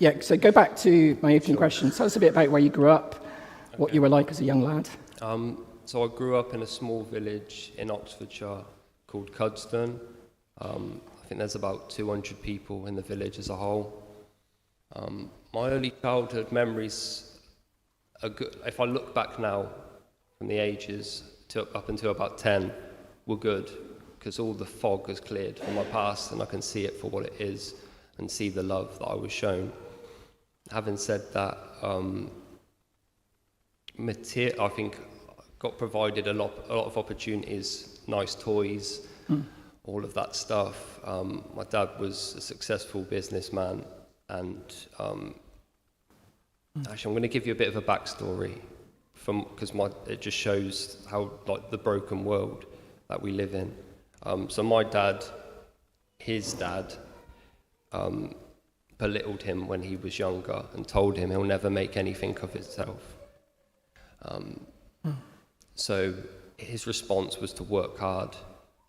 Yeah, so go back to my opening question. Tell us a bit about where you grew up, what you were like as a young lad. So I grew up in a small village in Oxfordshire called Cudston. I think there's about 200 people in the village as a whole. My early childhood memories are good. If I look back now from the ages up until about 10, were good, because all the fog has cleared from my past and I can see it for what it is and see the love that I was shown. Having said that, I think I got provided a lot of opportunities, nice toys, all of that stuff. My dad was a successful businessman, and actually I'm going to give you a bit of a backstory because it just shows how, like, the broken world that we live in. So my dad, his dad, belittled him when he was younger and told him he'll never make anything of himself. So his response was to work hard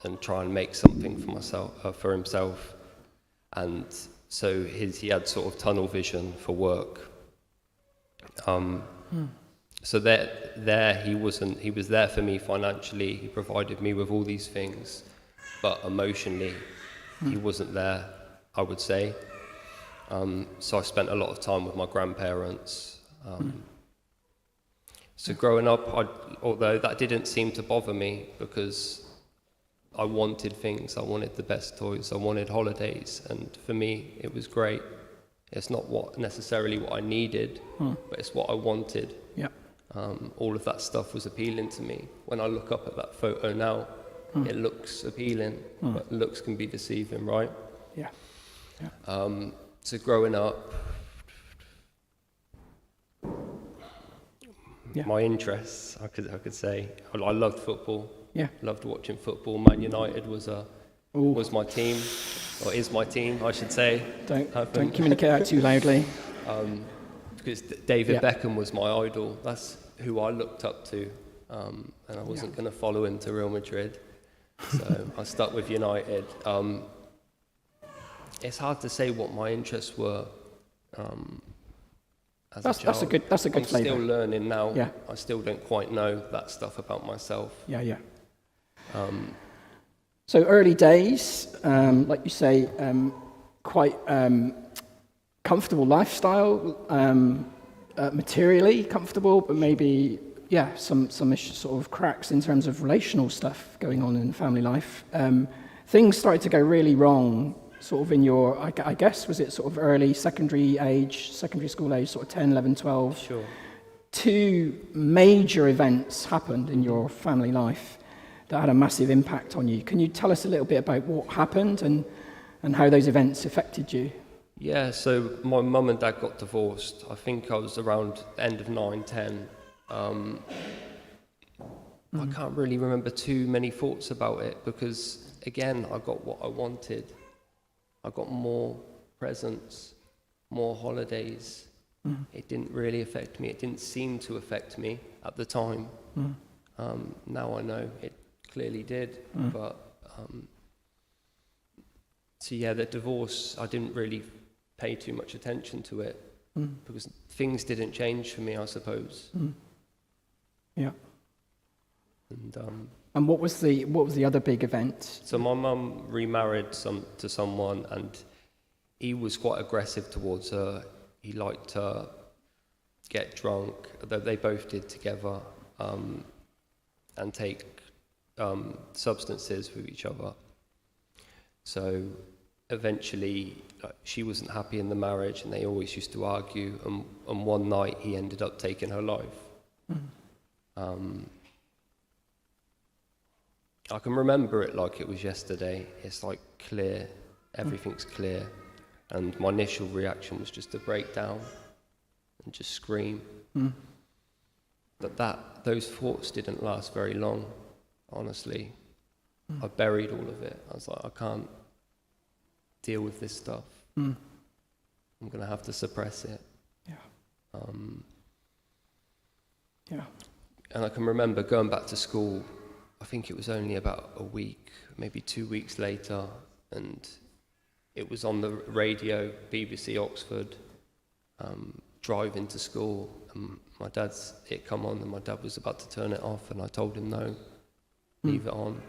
and try and make something for himself. And so he had sort of tunnel vision for work. So there he was there for me financially. He provided me with all these things, but emotionally he wasn't there, I would say. So I spent a lot of time with my grandparents. So growing up, although that didn't seem to bother me, because I wanted things, I wanted the best toys, I wanted holidays, and for me it was great. It's not necessarily what I needed, but it's what I wanted. Yeah. All of that stuff was appealing to me. When I look up at that photo now, it looks appealing, but looks can be deceiving, right? Yeah. So growing up, my interests, I could say, I loved football. Yeah. Loved watching football. Man United was my team, or is my team, I should say. Don't communicate out too loudly. Because David Beckham was my idol. That's who I looked up to, and I wasn't going to follow him to Real Madrid, so I stuck with United. It's hard to say what my interests were as a child. That's a good I'm flavour. still learning now. Yeah. I still don't quite know that stuff about myself. Yeah. So early days, like you say, quite comfortable lifestyle, materially comfortable, but maybe some sort of cracks in terms of relational stuff going on in family life. Things started to go really wrong, sort of in your, I guess, was it sort of early secondary school age, sort of 10, 11, 12? Sure. 2 major events happened in your family life that had a massive impact on you. Can you tell us a little bit about what happened and how those events affected you? Yeah, so my mum and dad got divorced. I think I was around the end of 9, 10. I can't really remember too many thoughts about it because, again, I got what I wanted. I got more presents, more holidays. It didn't really affect me. It didn't seem to affect me at the time. Now I know it clearly did. But so yeah, the divorce, I didn't really pay too much attention to it because things didn't change for me, I suppose. Yeah. And what was the other big event? So my mum remarried to someone, and he was quite aggressive towards her. He liked to get drunk, though they both did together, and take substances with each other. So eventually, she wasn't happy in the marriage, and they always used to argue. And one night, he ended up taking her life. I can remember it like it was yesterday. It's like clear, everything's clear. And my initial reaction was just to break down and just scream. But those thoughts didn't last very long, honestly. I buried all of it. I was like, I can't deal with this stuff. I'm going to have to suppress it. And I can remember going back to school. I think it was only about a week, maybe 2 weeks later, and it was on the radio, BBC Oxford, driving to school, and it come on, and my dad was about to turn it off, and I told him no, leave it on.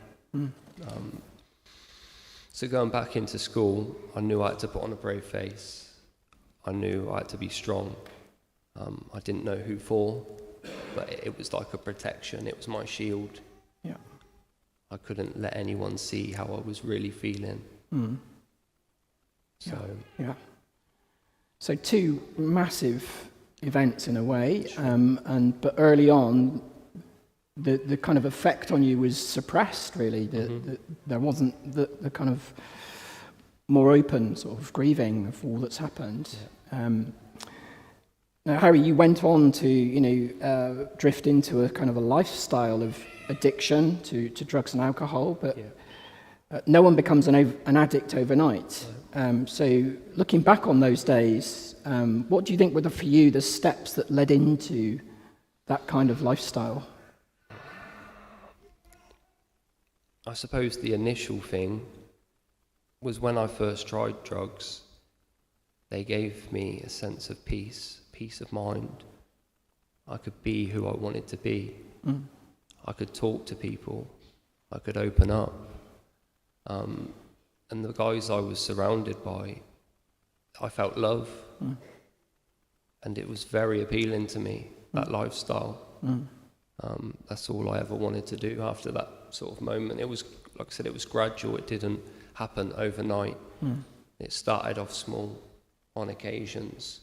So going back into school, I knew I had to put on a brave face. I knew I had to be strong. I didn't know who for, but it was like a protection. It was my shield. Yeah. I couldn't let anyone see how I was really feeling. So yeah. So two massive events in a way, but early on, the kind of effect on you was suppressed. Really, there wasn't the kind of more open sort of grieving of all that's happened. Yeah. Now, Harry, you went on to drift into a kind of a lifestyle of addiction to drugs and alcohol, but no one becomes an addict overnight. So looking back on those days, what do you think were for you the steps that led into that kind of lifestyle? I suppose the initial thing was when I first tried drugs. They gave me a sense of peace of mind. I could be who I wanted to be. I could talk to people. I could open up. And the guys I was surrounded by, I felt love. And it was very appealing to me, that lifestyle. That's all I ever wanted to do after that sort of moment. It was, like I said, it was gradual. It didn't happen overnight. It started off small on occasions,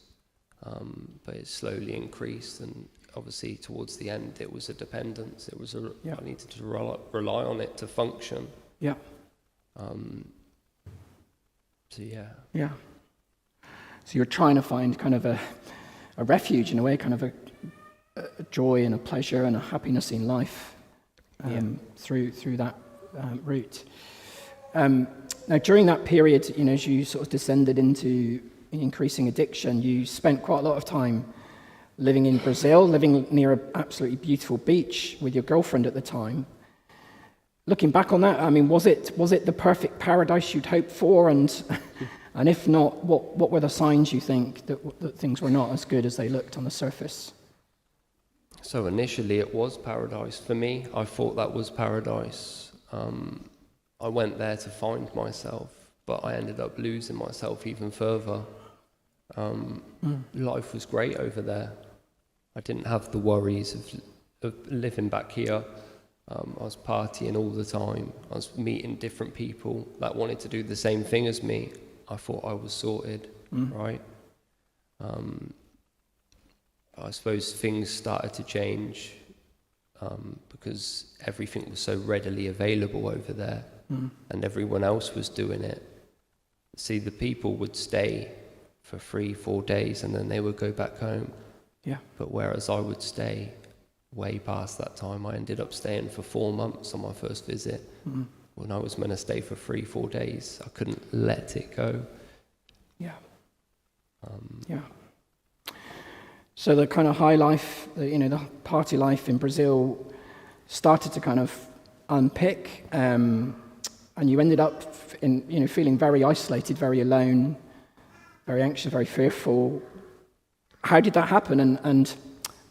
but it slowly increased, and obviously towards the end it was a dependence. It was I needed to rely on it to function. Yeah. So yeah. Yeah. So you're trying to find kind of a refuge in a way, kind of a joy and a pleasure and a happiness in life through that route. Now, during that period, as you sort of descended into increasing addiction, you spent quite a lot of time living in Brazil, living near an absolutely beautiful beach with your girlfriend at the time. Looking back on that, I mean, was it the perfect paradise you'd hoped for? And if not, what were the signs you think that things were not as good as they looked on the surface? So initially it was paradise for me. I thought that was paradise. I went there to find myself, but I ended up losing myself even further. Life was great over there. I didn't have the worries of living back here. I was partying all the time. I was meeting different people that wanted to do the same thing as me. I thought I was sorted, right? I suppose things started to change because everything was so readily available over there, and everyone else was doing it. See, the people would stay for 3-4 days and then they would go back home. Yeah. But whereas I would stay way past that time, I ended up staying for 4 months on my first visit. When I was meant to stay for 3-4 days, I couldn't let it go. Yeah. So the kind of high life, the party life in Brazil started to kind of unpick, and you ended up feeling very isolated, very alone, very anxious, very fearful. How did that happen, and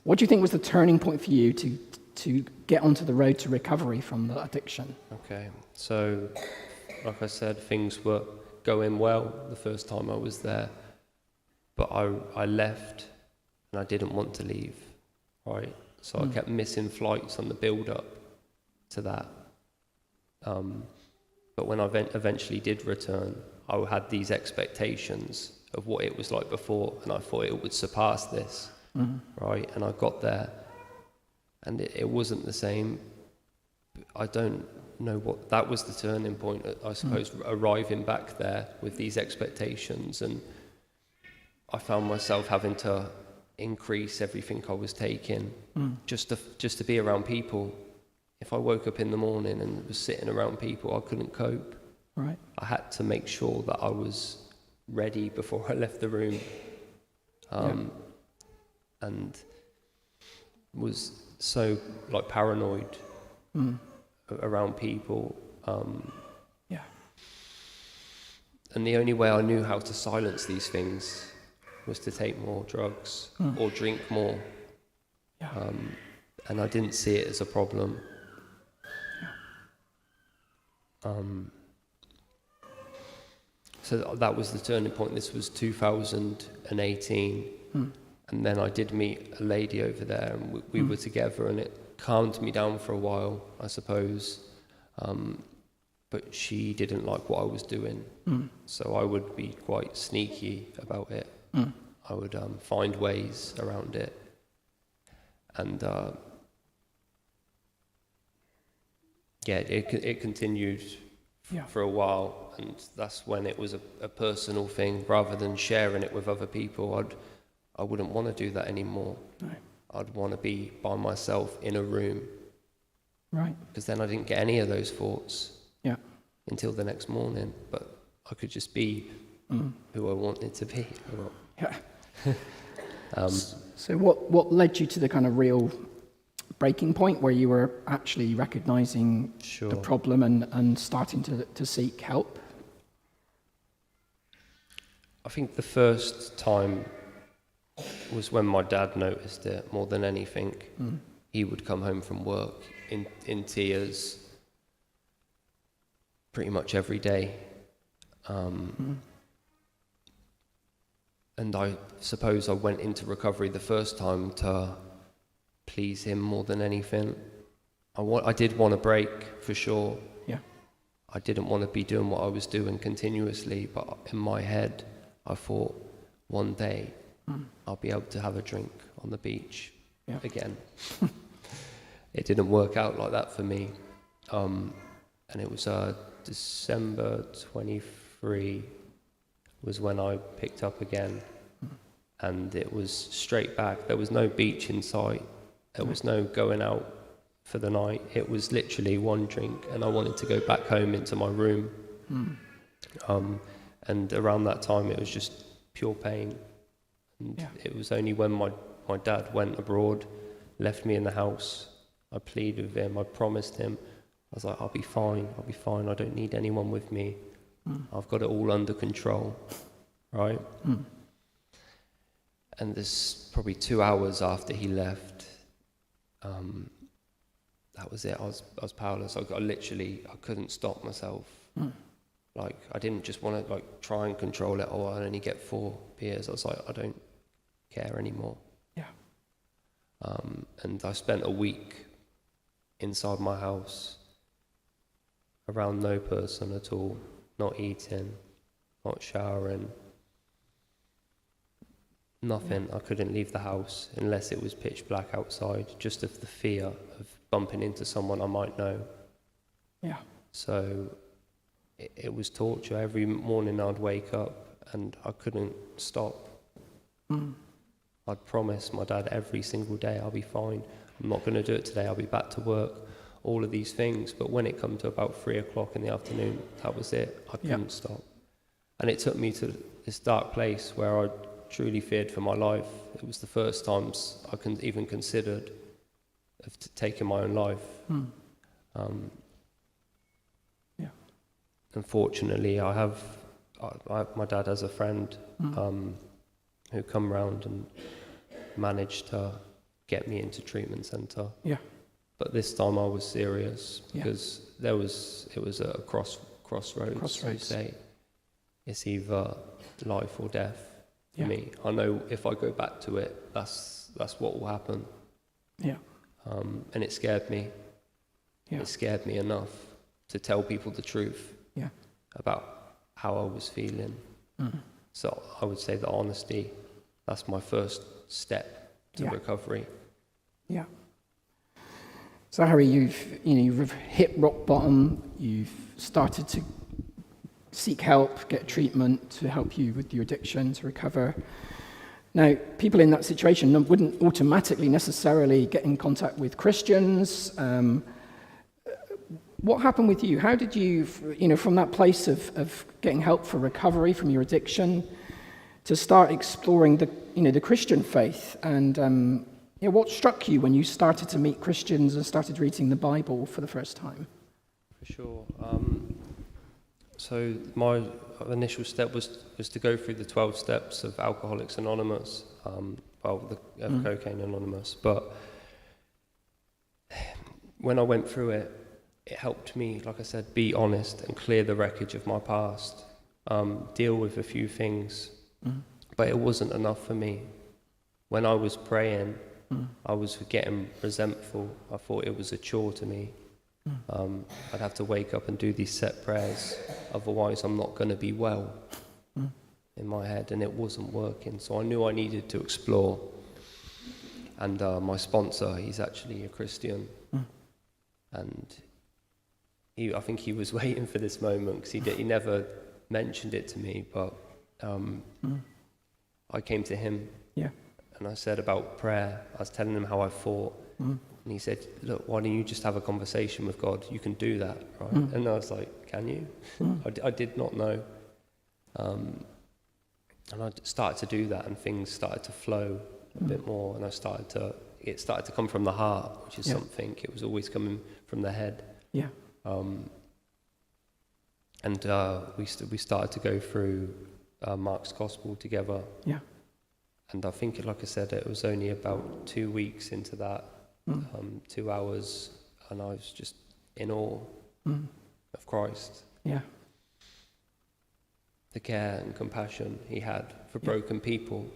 what do you think was the turning point for you to get onto the road to recovery from the addiction? Okay, so like I said, things were going well the first time I was there, but I left and I didn't want to leave, right? So I kept missing flights on the build-up to that. But when I eventually did return, I had these expectations of what it was like before, and I thought it would surpass this, right? And I got there, and it wasn't the same. I don't know what, that was the turning point, I suppose, arriving back there with these expectations, and I found myself having to increase everything I was taking just to be around people. If I woke up in the morning and was sitting around people, I couldn't cope. Right. I had to make sure that I was ready before I left the room, and was so paranoid around people. Yeah. And the only way I knew how to silence these things was to take more drugs or drink more. Yeah. And I didn't see it as a problem. So that was the turning point. This was 2018. And then I did meet a lady over there, and we were together, and it calmed me down for a while, I suppose. But she didn't like what I was doing. So I would be quite sneaky about it. I would find ways around it. And it continued for a while, and that's when it was a personal thing rather than sharing it with other people. I wouldn't want to do that anymore. No. I'd want to be by myself in a room. Right. Because then I didn't get any of those thoughts until the next morning. But I could just be who I wanted to be. Yeah. So what led you to the kind of real breaking point where you were actually recognizing the problem and starting to seek help? I think the first time was when my dad noticed it more than anything. He would come home from work in tears pretty much every day. And I suppose I went into recovery the first time to please him more than anything. I did want a break, for sure. Yeah. I didn't want to be doing what I was doing continuously, but in my head, I thought one day I'll be able to have a drink on the beach again. It didn't work out like that for me. And it was December 23 was when I picked up again. And it was straight back. There was no beach in sight. There was no going out for the night. It was literally one drink, and I wanted to go back home into my room. And around that time, it was just pure pain. And it was only when my dad went abroad, left me in the house, I pleaded with him, I promised him, I was like, I'll be fine, I don't need anyone with me. I've got it all under control, right? And this probably 2 hours after he left, that was it. I was powerless. I couldn't stop myself. Like, I didn't just want to try and control it. Oh, I only get 4 beers. I was like, I don't care anymore. Yeah. And I spent a week inside my house, around no person at all, not eating, not showering, nothing. I couldn't leave the house unless it was pitch black outside, just of the fear of bumping into someone I might know. Yeah. So it was torture. Every morning I'd wake up and I couldn't stop. I'd promise my dad every single day, I'll be fine. I'm not going to do it today. I'll be back to work. All of these things. But when it come to about 3 o'clock in the afternoon, that was it. I couldn't stop. And it took me to this dark place where I truly feared for my life. It was the first times I even considered of taking my own life. Unfortunately, my dad has a friend who come round and managed to get me into treatment centre. Yeah. But this time I was serious because it was a crossroads. You say. It's either life or death for me. I know if I go back to it, that's what will happen. Yeah. And it scared me. Yeah. It scared me enough to tell people the truth about how I was feeling. So I would say that honesty, that's my first step to recovery. Yeah. So Harry, you've hit rock bottom. You've started to seek help, get treatment to help you with your addiction to recover. Now, people in that situation wouldn't automatically necessarily get in contact with Christians. What happened with you? How did you, from that place of getting help for recovery from your addiction, to start exploring the Christian faith? And what struck you when you started to meet Christians and started reading the Bible for the first time? For sure. So my initial step was to go through the 12 steps of Alcoholics Anonymous, Cocaine Anonymous. But when I went through it, it helped me, like I said, be honest and clear the wreckage of my past, deal with a few things. But it wasn't enough for me. When I was praying, I was getting resentful. I thought it was a chore to me. I'd have to wake up and do these set prayers, otherwise I'm not going to be well in my head, and it wasn't working. So I knew I needed to explore. And my sponsor, he's actually a Christian, and I think he was waiting for this moment, because he never mentioned it to me, but I came to him and I said about prayer. I was telling him how I thought, and he said, look, why don't you just have a conversation with God? You can do that, right? And I was like, can you? I did not know. And I started to do that, and things started to flow a bit more, and it started to come from the heart, which is something, it was always coming from the head. And we started to go through Mark's Gospel together. And I think, like I said, it was only about 2 weeks into that, 2 hours, and I was just in awe of Christ. The care and compassion he had for broken people,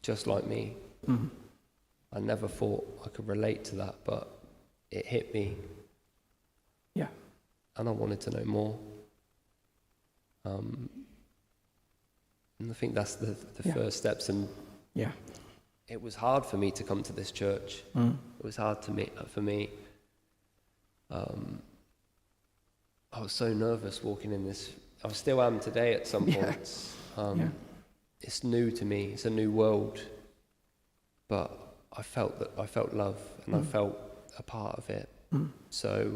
just like me. I never thought I could relate to that, but it hit me. And I wanted to know more. And I think that's the first steps. And it was hard for me to come to this church. It was hard for me. I was so nervous walking in this. I still am today at some points. It's new to me. It's a new world. But I felt love, and I felt a part of it. So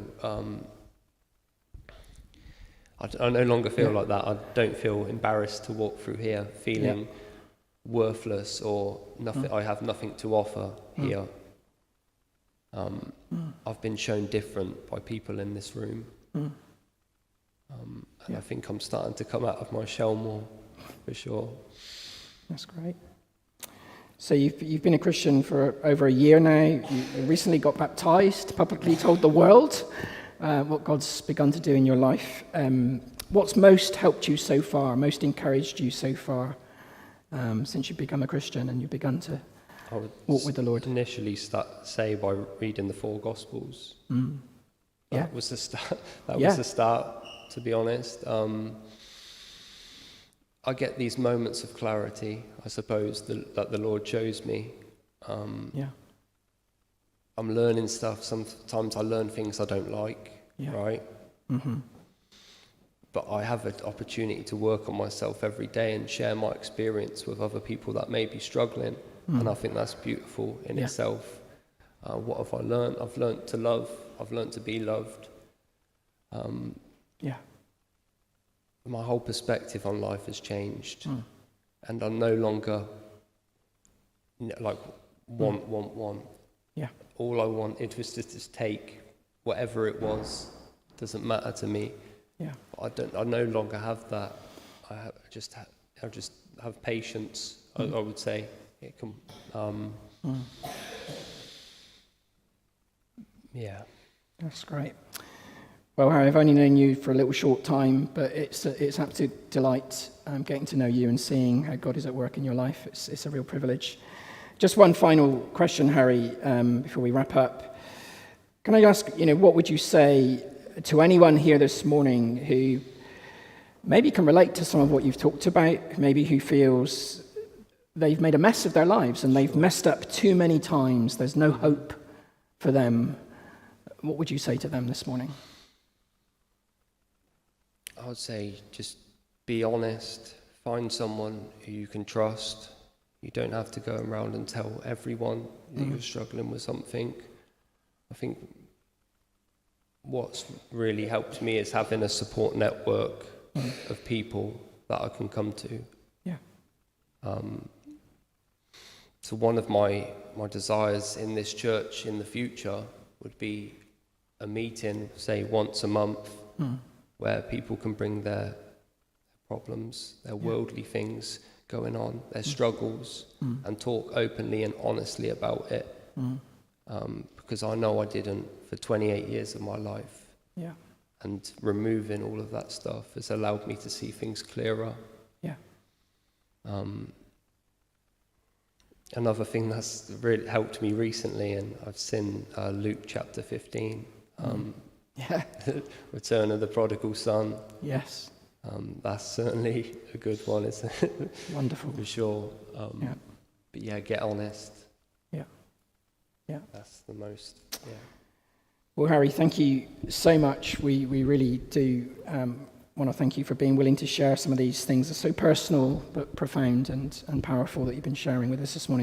I no longer feel like that. I don't feel embarrassed to walk through here feeling worthless or nothing. I have nothing to offer here. I've been shown different by people in this room. And I think I'm starting to come out of my shell more, for sure. That's great. So you've been a Christian for over a year now. You recently got baptized, publicly told the world what God's begun to do in your life. What's most helped you so far, most encouraged you so far since you've become a Christian and you've begun to walk with the Lord? Initially say by reading the 4 Gospels. That was the start. That was the start, to be honest. I get these moments of clarity, I suppose, that the Lord shows me. I'm learning stuff. Sometimes I learn things I don't like, right? But I have an opportunity to work on myself every day and share my experience with other people that may be struggling. And I think that's beautiful in itself. What have I learned? I've learned to love. I've learned to be loved. My whole perspective on life has changed. And I no longer want. All I wanted was to just take whatever it was. Doesn't matter to me. But I no longer have that. I just have patience. I would say it can. That's great. Well, Harry, I've only known you for a little short time, but it's absolute delight getting to know you and seeing how God is at work in your life. It's a real privilege. Just one final question, Harry, before we wrap up. Can I ask, what would you say to anyone here this morning who maybe can relate to some of what you've talked about, maybe who feels they've made a mess of their lives and they've messed up too many times, there's no hope for them? What would you say to them this morning? I would say just be honest. Find someone who you can trust. You don't have to go around and tell everyone that you're struggling with something. I think what's really helped me is having a support network of people that I can come to. So one of my desires in this church in the future would be a meeting, say once a month, where people can bring their problems, their worldly things going on, their struggles, and talk openly and honestly about it. Because I know I didn't for 28 years of my life. Yeah. And removing all of that stuff has allowed me to see things clearer. Yeah. Another thing that's really helped me recently, and I've seen Luke chapter 15, Yeah. Return of the Prodigal Son. Yes. That's certainly a good one, isn't it? Wonderful. For sure. Yeah. But yeah, get honest. Yeah. Yeah. That's the most, yeah. Well, Harry, thank you so much. We really do want to thank you for being willing to share some of these things. They're so personal but profound and powerful that you've been sharing with us this morning.